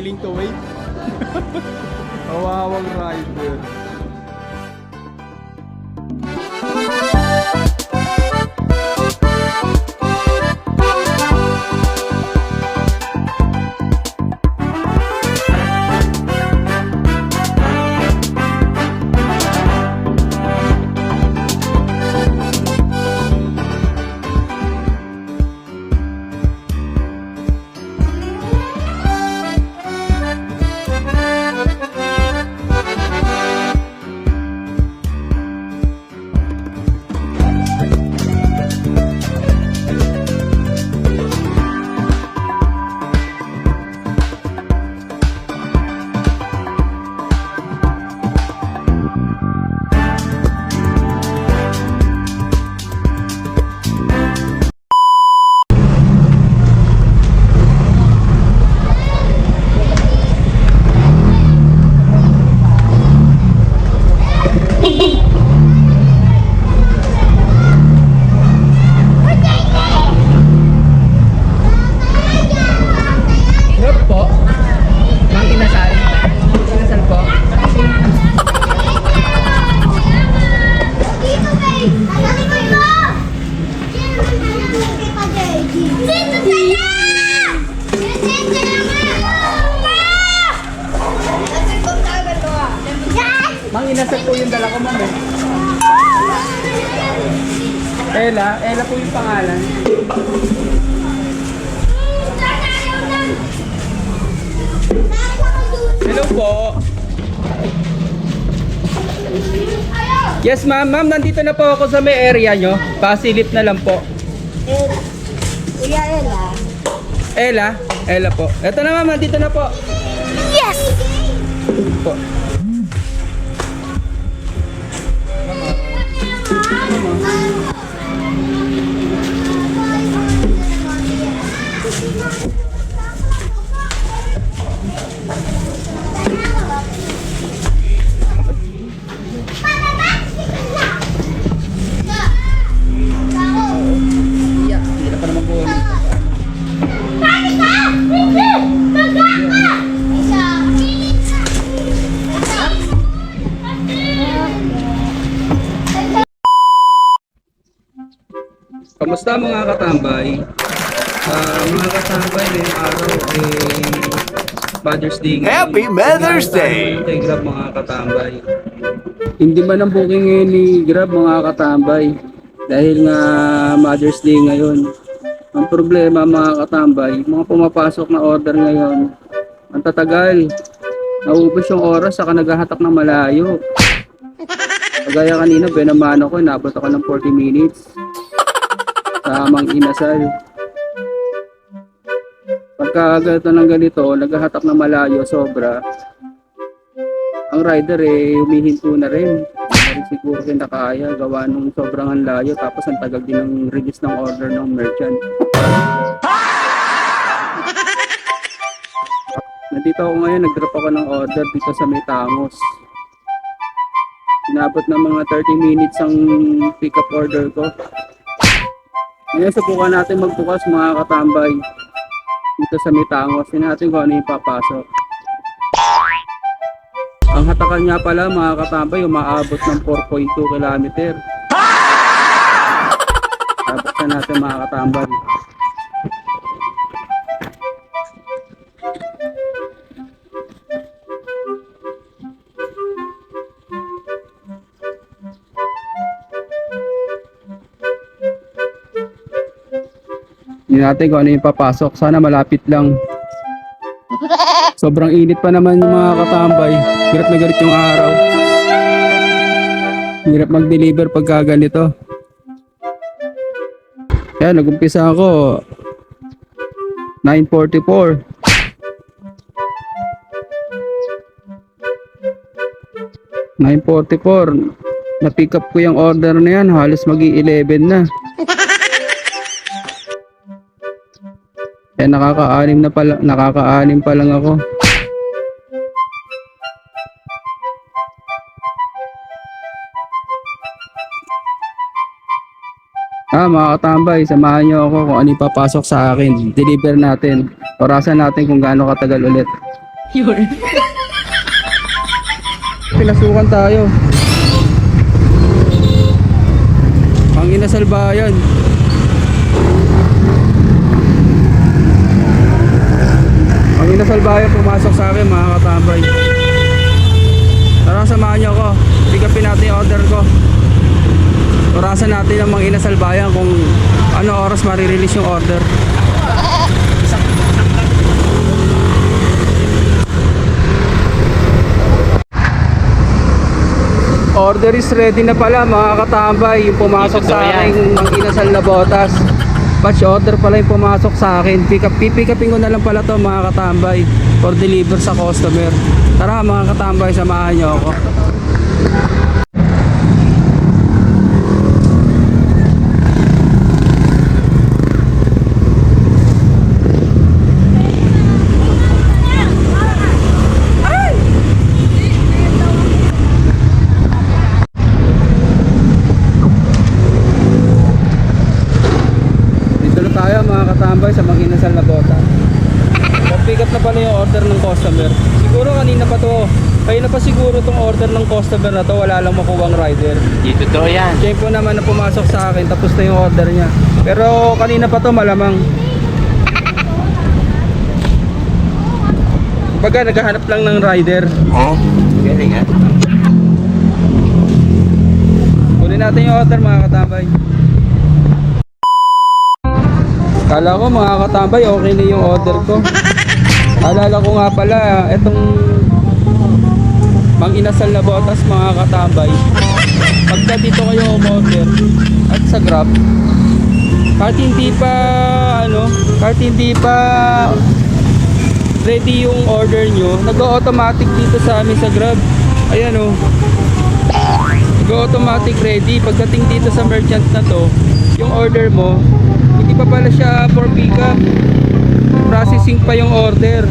willing to wait. Kawawang rider. Mang inasal po yung dala ko, ma'am eh. Ella po yung pangalan. Hello po. Yes ma'am, nandito na po ako sa may area nyo. Pasilip na lang po. Kuya Ella. Ella po. Eto na ma'am, nandito na po. Yes! Po. Hindi na pa naman po. Kamusta mga katambay? Mga katambay, ngayong araw Mother's Day. Happy Mother's Day! Kay Grab mga katambay. Hindi man ang booking ngayon ni Grab mga katambay. Dahil nga Mother's Day ngayon. Ang problema mga katambay, mga pumapasok na order ngayon, ang tatagal. Naubos yung oras, saka naghahatak ng malayo. Kagaya kanina, benamano ko, inabot ako ng 40 minutes. Sa Mang Inasal. Pagka ganito ng ganito, naghahatak ng malayo, sobra. Ang rider humihinto na rin. Hindi siguro rin nakaya, gawa nung sobrang ang layo, tapos ang tagal din ng release ng order ng merchant. Nandito ako ngayon, nag-drop ako ng order dito sa May Tangos. Inabot ng mga 30 minutes ang pick-up order ko. Ngayon subukan natin magbukas mga katambay dito sa May Tangos. Tingnan natin kung ano yung papasok. Ang hatakan niya pala mga katambay umaabot ng 4.2 km. Tapos natin mga katambay. Hindi natin kung ano yung papasok. Sana malapit lang. Sobrang init pa naman yung mga katambay. Hirap na galit yung araw. Hirap mag-deliver pagka ganito. Kaya nag-umpisa ako 9:44. Na-pick up ko yung order na yan. Halos mag-11 na. Nakaka-anim pa lang ako. Mga katambay, samahan nyo ako kung ano ipapasok sa akin. Deliver natin. Orasan natin kung gaano katagal ulit. Pinasukan tayo. Ang inasal bayan. Ang inasal bayan pumasok sa akin mga katambay. Tara, samahan niyo ako. Pick-upin natin yung order ko. Orasan natin ang mga inasal bayan kung ano oras marirelease yung order. Order is ready na pala mga katambay. Yung pumasok sa akin ang inasal na botas. Batch order pala yung pumasok sa akin. Pipick-upin ko na lang pala to mga katambay for deliver sa customer. Tara mga katambay, samahan nyo ako. Sa mga inasal na bota. Pick up na pala yung order ng customer. Siguro kanina pa to. Kaya na pa siguro tong order ng customer na to. Wala lang makuwang rider. Dito to yan. Tempo naman na pumasok sa akin. Tapos na yung order niya. Pero kanina pa to malamang. Baga naghahanap lang ng rider. Oh? Galing ha? Kunin natin yung order mga katambay. Kala ko mga katambay, okay na yung order ko. Alala ko nga pala, etong mang inasal na botas mga katambay. Pagka dito kayo umorder at sa Grab, kahit hindi pa ready yung order nyo, nag-automatic dito sa amin sa Grab. Ayan o. Nag-automatic ready. Pagdating dito sa merchant na to, yung order mo, hindi pa pala siya for pick up. Processing pa yung order.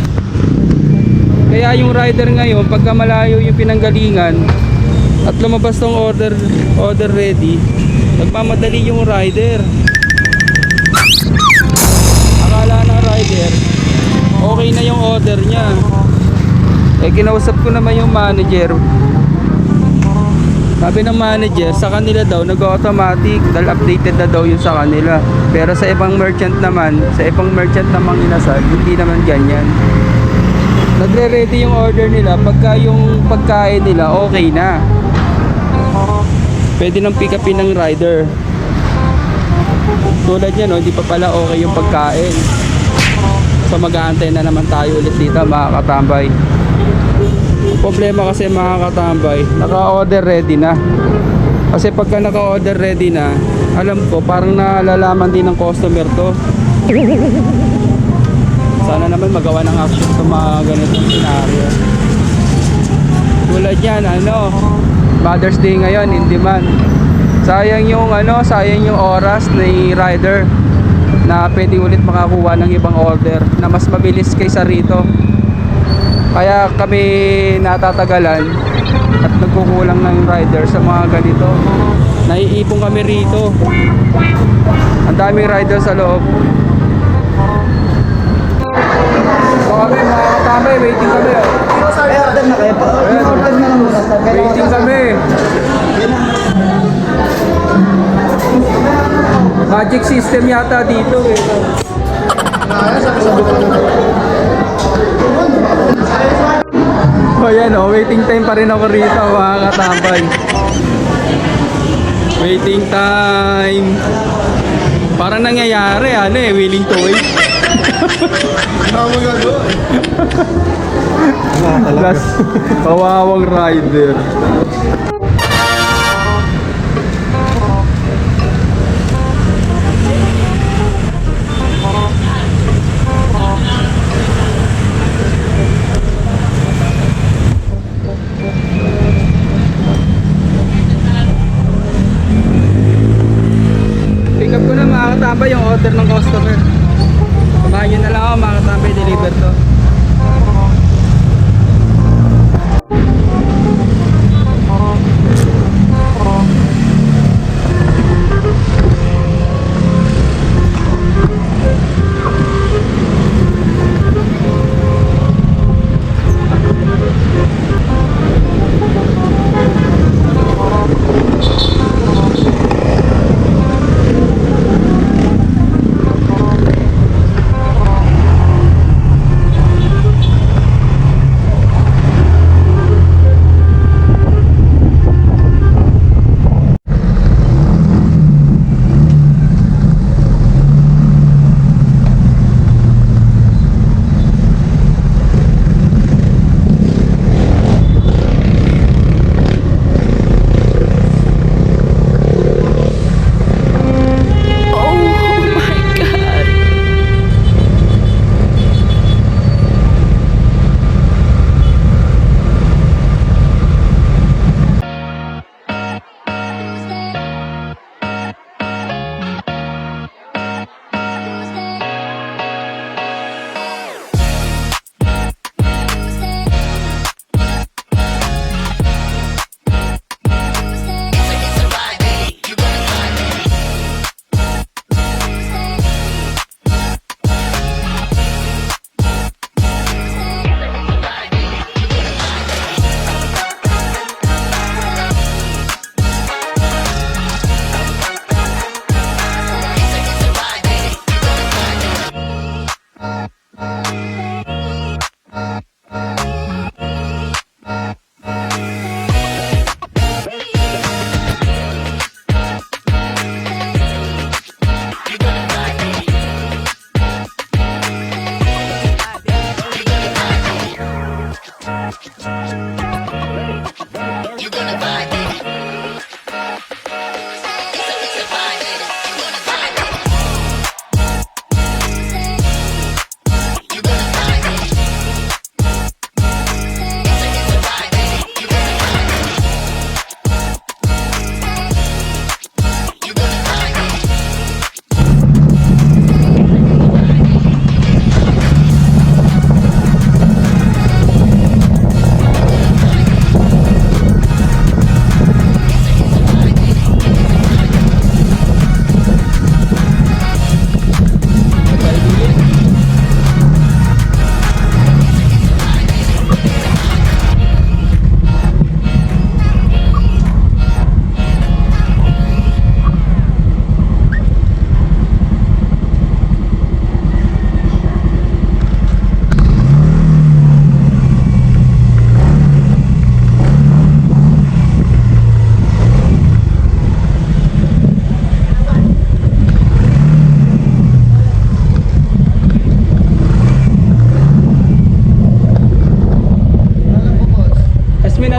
Kaya yung rider ngayon, pagka malayo yung pinanggalingan at lumabas tong order ready, nagmamadali yung rider. Akala ng rider okay na yung order niya. Kinausap ko naman yung manager. Sabi ng manager, sa kanila daw nag-automatic dahil updated na daw yun sa kanila. Pero sa ibang merchant naman, sa ibang merchant namang inasal, hindi naman ganyan. Nagre-ready yung order nila pagka yung pagkain nila okay na. Pwede nang pick upin ng rider. Tulad yan, hindi pa pala okay yung pagkain. So mag-aantay na naman tayo ulit dito mga katambay. Problema kasi mga katambay, naka-order ready na. Kasi pagka naka-order ready na, alam ko parang nalalaman din ng customer to. Sana naman magawa ng action sa mga ganitong scenario. Tulad yan, Mother's Day ngayon, in demand. Sayang yung oras ni rider na pwede ulit makakuha ng ibang order na mas mabilis kaysa rito. Kaya kami natatagalan at nagkukulang ng rider sa mga ganito. Naiipon kami rito. Ang daming rider sa loob. So kami mga katambay, waiting kami. Order na kayo. Order na lang muna. Waiting kami. Magic system yata dito eh. Oh yan waiting time pa rin ako rito mga katambay. Waiting time. Parang nangyayari willing to wait. Plus, kawawang rider. Pick up ko na mga katambay yung order ng customer. Samahan nyo na lang ako mga katambay, deliver to.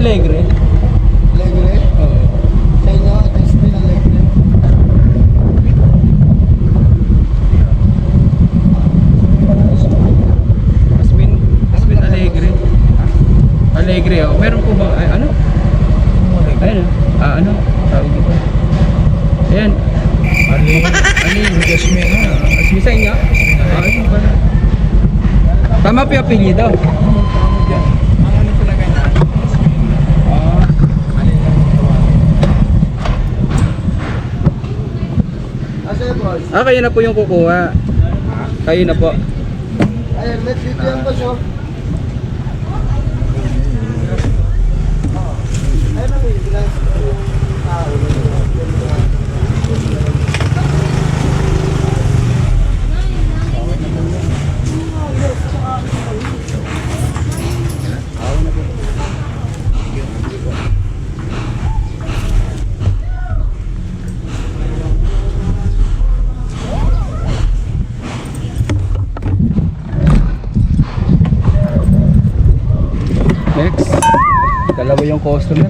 Alegre. Alegre. Oo. Sa inyo, Jasmine Alegre. Asmin Alegre. Alegre, oh. Meron po ba, ay, ano? Ayun, ano? Tawag dito. Ayan. Jasmine. Asmin sa inyo? Ayun pala. Tama po yung apelyido. Asa yung boss? Kayo na po yung kukuha. Kayo na po. Ayun, let's video yan boss oh. Ayun na may bilang yung tao. Next. Dalawa yung customer.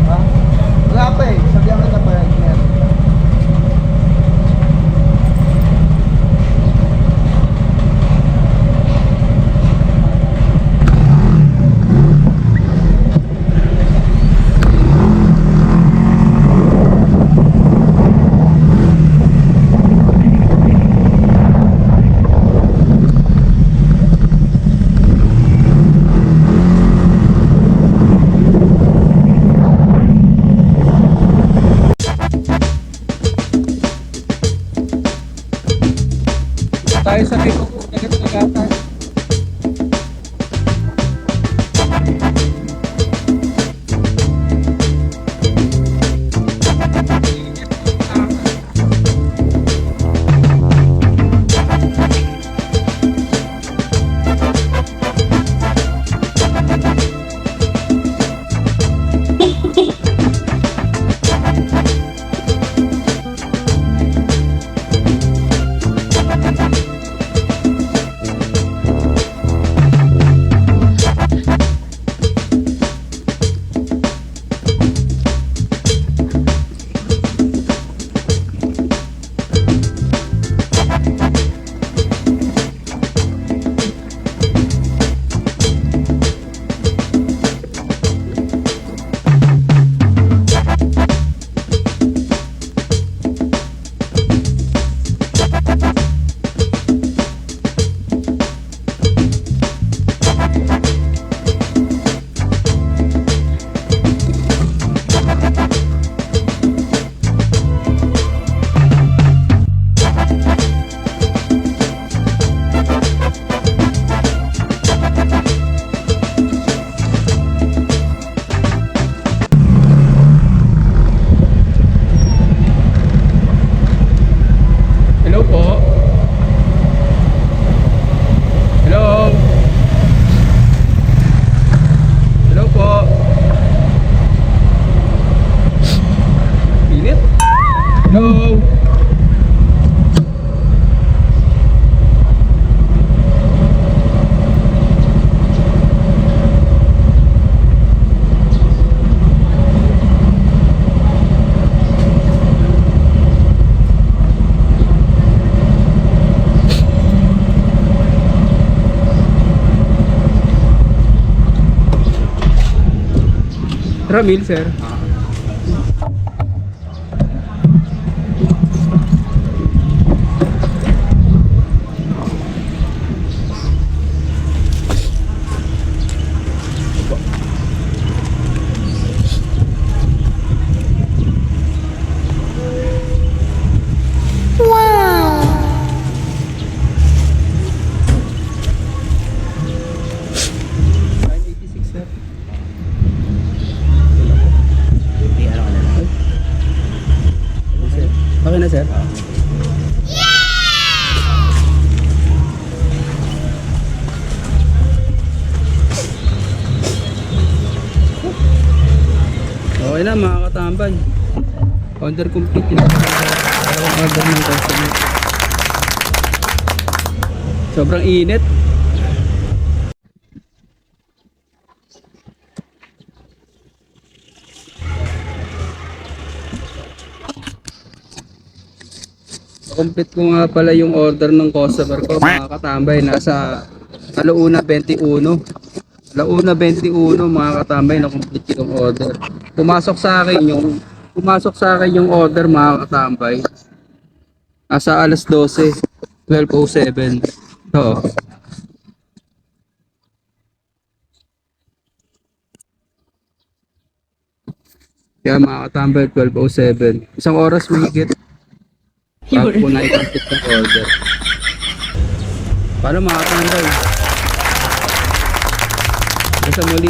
Ha? Wala pa eh. Sabihan ka na pa yan. Meron. Tayo sa Pico po, nagat-nagatan. Hello po. Hello. Hello po. Init. Hello. Ramil, sir. Okay na, sir? Okay na mga katambay. Order complete yun. Dalawang order ng customer. Sobrang init. Complete ko nga pala yung order ng customer ko mga katambay. Nasa alauna 21. Alauna 21 mga katambay na complete yung order. Pumasok sa akin yung order mga katambay. Nasa alas 12. 12:07. Oo. Kaya mga katambay 12:07. Isang oras mahigit. Bago ko na i-complete yung order. Paano mga katambay? Sa muli.